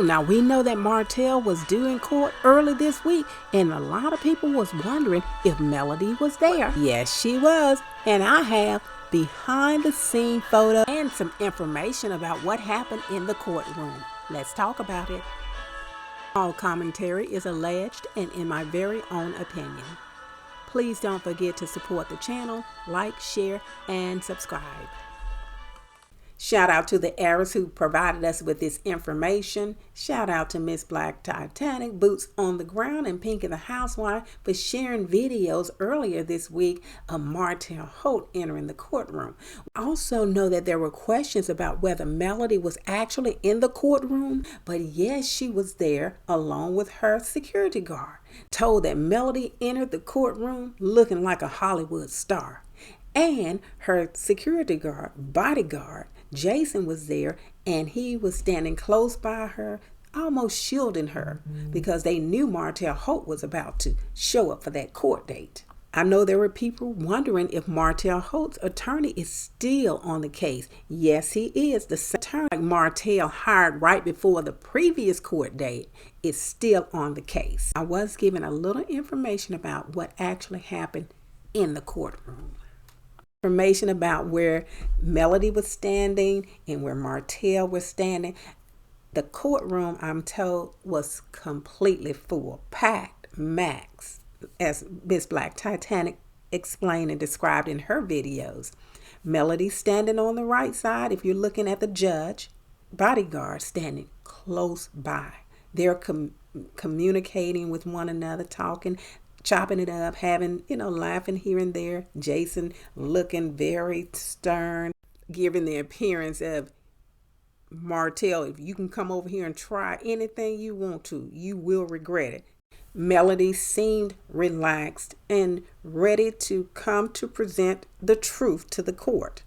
Now, we know that Martell was due in court early this week, and a lot of people was wondering if Melody was there. Yes, she was, and I have behind-the-scene photo and some information about what happened in the courtroom. Let's talk about it. All commentary is alleged and in my very own opinion. Please don't forget to support the channel, like, share, and subscribe. Shout out to the heirs who provided us with this information. Shout out to Miss Black Titanic, Boots on the Ground, and Pinky the Housewife for sharing videos earlier this week of Martell Holt entering the courtroom. We also know that there were questions about whether Melody was actually in the courtroom, but yes, she was there along with her security guard. Told that Melody entered the courtroom looking like a Hollywood star. And her security guard, Bodyguard, Jason, was there, and he was standing close by her, almost shielding her, because they knew Martell Holt was about to show up for that court date. I know there were people wondering if Martell Holt's attorney is still on the case. Yes, he is. The same attorney Martell hired right before the previous court date is still on the case. I was given a little information about what actually happened in the courtroom. Information about where Melody was standing and where Martell was standing. The courtroom, I'm told, was completely full, packed, max, as Miss Black Titanic explained and described in her videos. Melody standing on the right side, if you're looking at the judge, Bodyguard standing close by. They're communicating with one another, talking, chopping it up, having, laughing here and there. Jason looking very stern, giving the appearance of Martell, if you can come over here and try anything you want to, you will regret it. Melody seemed relaxed and ready to come to present the truth to the court.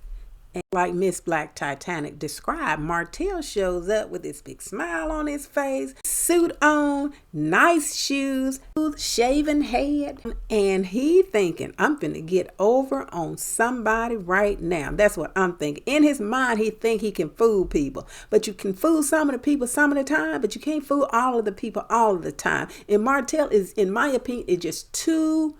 And like Miss Black Titanic described, Martell shows up with this big smile on his face, suit on, nice shoes, shaven head, and he thinking, I'm finna get over on somebody right now. That's what I'm thinking. In his mind, he think he can fool people, but you can fool some of the people some of the time, but you can't fool all of the people all of the time. And Martell is, in my opinion, is just too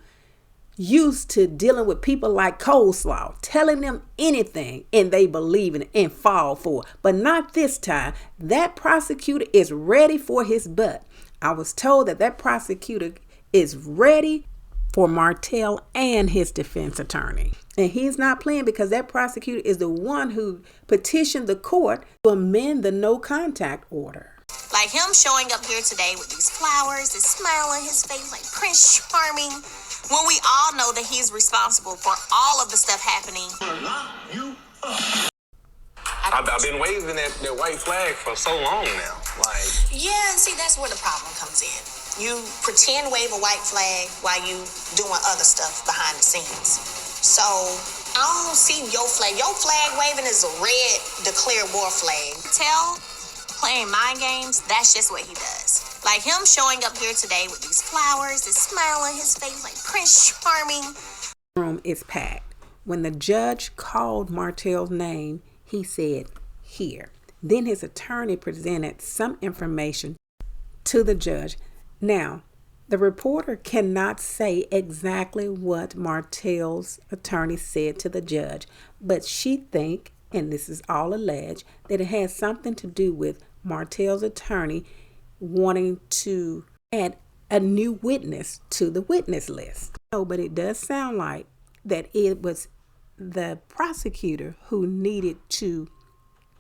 used to dealing with people like coleslaw, telling them anything and they believe in it and fall for it. But not this time. That prosecutor is ready for his butt. I was told that prosecutor is ready for Martell and his defense attorney. And he's not playing, because that prosecutor is the one who petitioned the court to amend the no contact order. Like him showing up here today with these flowers, this smile on his face like Prince Charming, when we all know that he's responsible for all of the stuff happening. I've been waving that white flag for so long now. Yeah, and see, that's where the problem comes in. You pretend wave a white flag while you doing other stuff behind the scenes. So I don't see your flag. Your flag waving is a red declare war flag. Playing mind games, that's just what he does. Like him showing up here today with these flowers, this smile on his face like Prince Charming. The room is packed. When the judge called Martell's name, he said, here. Then his attorney presented some information to the judge. Now, the reporter cannot say exactly what Martell's attorney said to the judge, but she think, and this is all alleged, that it has something to do with Martell's attorney wanting to add a new witness to the witness list. No, but it does sound like that it was the prosecutor who needed to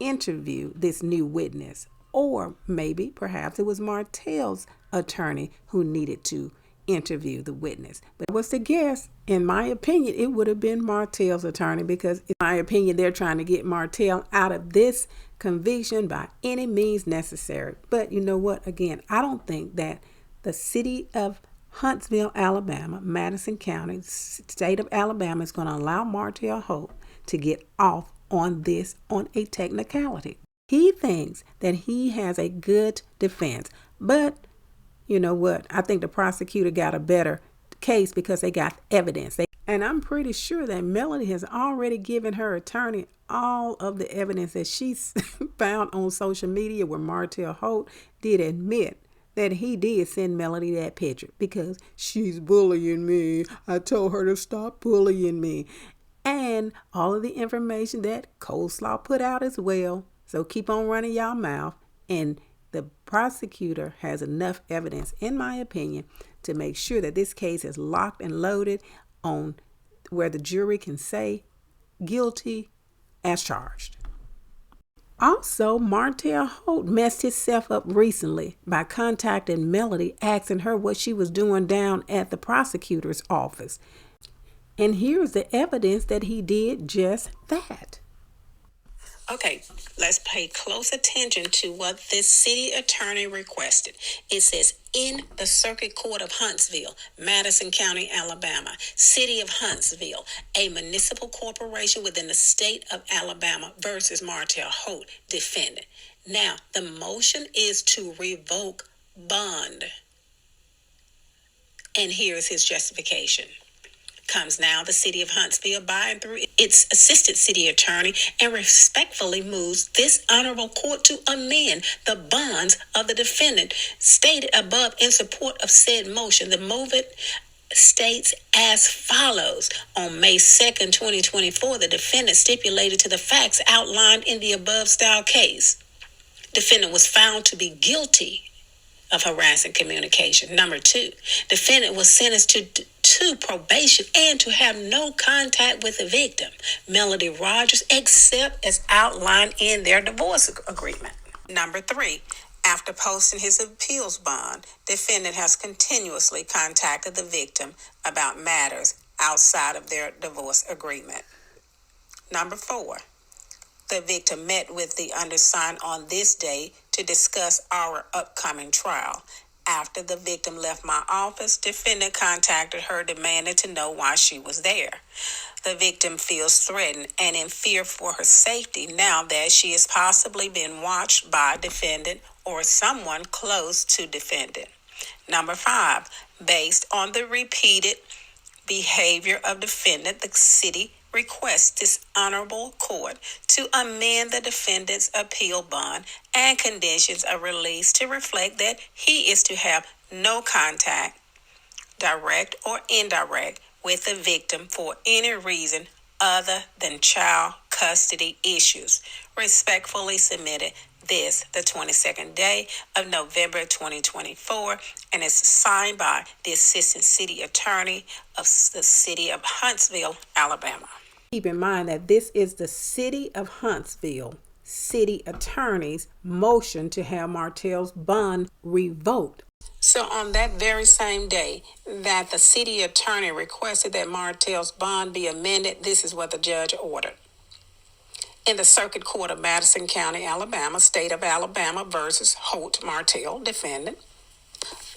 interview this new witness, or maybe perhaps it was Martell's attorney who needed to interview the witness. But what's the guess? In my opinion, it would have been Martell's attorney, because in my opinion, they're trying to get Martell out of this conviction by any means necessary. But you know what? Again, I don't think that the city of Huntsville, Alabama, Madison County, state of Alabama, is going to allow Martell Holt to get off on this on a technicality. He thinks that he has a good defense, but you know what? I think the prosecutor got a better case because they got evidence. And I'm pretty sure that Melody has already given her attorney all of the evidence that she's found on social media, where Martell Holt did admit that he did send Melody that picture because she's bullying me. I told her to stop bullying me. And all of the information that Coleslaw put out as well. So keep on running y'all mouth. And the prosecutor has enough evidence, in my opinion, to make sure that this case is locked and loaded on where the jury can say guilty as charged. Also, Martell Holt messed himself up recently by contacting Melody, asking her what she was doing down at the prosecutor's office. And here's the evidence that he did just that. Okay, let's pay close attention to what this city attorney requested. It says, in the Circuit Court of Huntsville, Madison County, Alabama, City of Huntsville, a municipal corporation within the state of Alabama versus Martell Holt, defendant. Now, the motion is to revoke bond. And here's his justification. Comes now the city of Huntsville by and through its assistant city attorney and respectfully moves this honorable court to amend the bonds of the defendant stated above in support of said motion. The movement states as follows. On May 2nd, 2024, the defendant stipulated to the facts outlined in the above style case. Defendant was found to be guilty of harassing communication. Number 2, defendant was sentenced to probation and to have no contact with the victim, Melody Rogers, except as outlined in their divorce agreement. Number 3, after posting his appeals bond, defendant has continuously contacted the victim about matters outside of their divorce agreement. Number 4, the victim met with the undersigned on this day to discuss our upcoming trial. After the victim left my office, defendant contacted her, demanding to know why she was there. The victim feels threatened and in fear for her safety now that she is possibly being watched by defendant or someone close to defendant. Number 5, based on the repeated behavior of defendant, the city requests this honorable court to amend the defendant's appeal bond and conditions of release to reflect that he is to have no contact, direct or indirect, with the victim for any reason other than child custody issues. Respectfully submitted this the 22nd day of November 2024, and is signed by the Assistant City Attorney of the City of Huntsville, Alabama. Keep in mind that this is the City of Huntsville City Attorney's motion to have Martell's bond revoked. So on that very same day that the city attorney requested that Martell's bond be amended, this is what the judge ordered. In the Circuit Court of Madison County, Alabama, State of Alabama versus Holt Martell, defendant.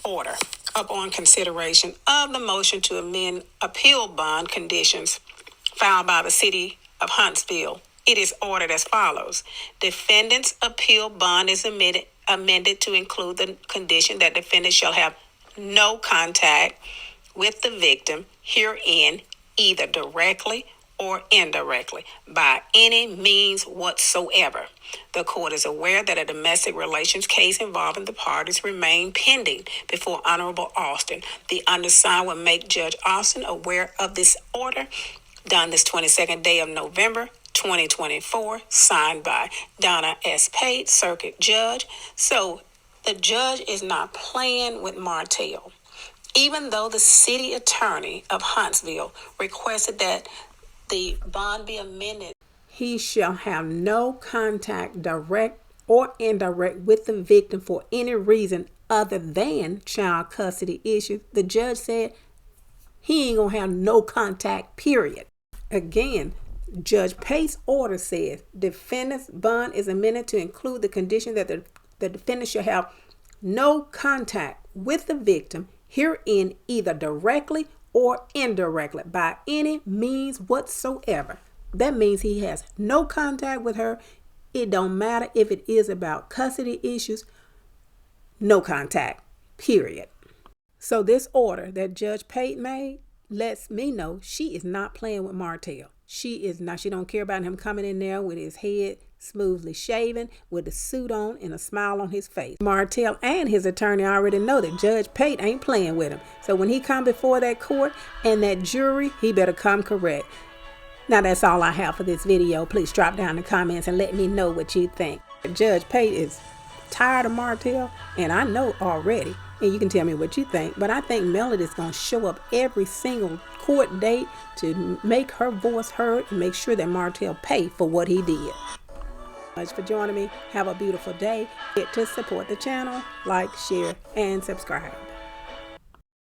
Order. Upon consideration of the motion to amend appeal bond conditions filed by the City of Huntsville, it is ordered as follows. Defendant's appeal bond is amended to include the condition that defendant shall have no contact with the victim herein, either directly or indirectly, by any means whatsoever. The court is aware that a domestic relations case involving the parties remain pending before Honorable Austin. The undersigned will make Judge Austin aware of this order, done this 22nd day of November 2024, signed by Donna S. Pate, Circuit Judge. So the judge is not playing with Martell. Even though the city attorney of Huntsville requested that the bond be amended, he shall have no contact, direct or indirect, with the victim for any reason other than child custody issues. The judge said he ain't gonna have no contact, period. Again, Judge Pace's order says defendant's bond is amended to include the condition that the defendant shall have no contact with the victim herein, either directly or indirectly, by any means whatsoever. That means he has no contact with her. It don't matter if it is about custody issues. No contact, period. So this order that Judge Pate made lets me know she is not playing with Martell. She is not. She don't care about him coming in there with his head smoothly shaven, with a suit on and a smile on his face. Martell and his attorney already know that Judge Pate ain't playing with him. So when he come before that court and that jury, he better come correct. Now that's all I have for this video. Please drop down in the comments and let me know what you think. Judge Pate is tired of Martell, and I know already, and you can tell me what you think, but I think Melody's going to show up every single court date to make her voice heard and make sure that Martell pay for what he did. Thanks for joining me. Have a beautiful day. Get to support the channel, like, share, and subscribe.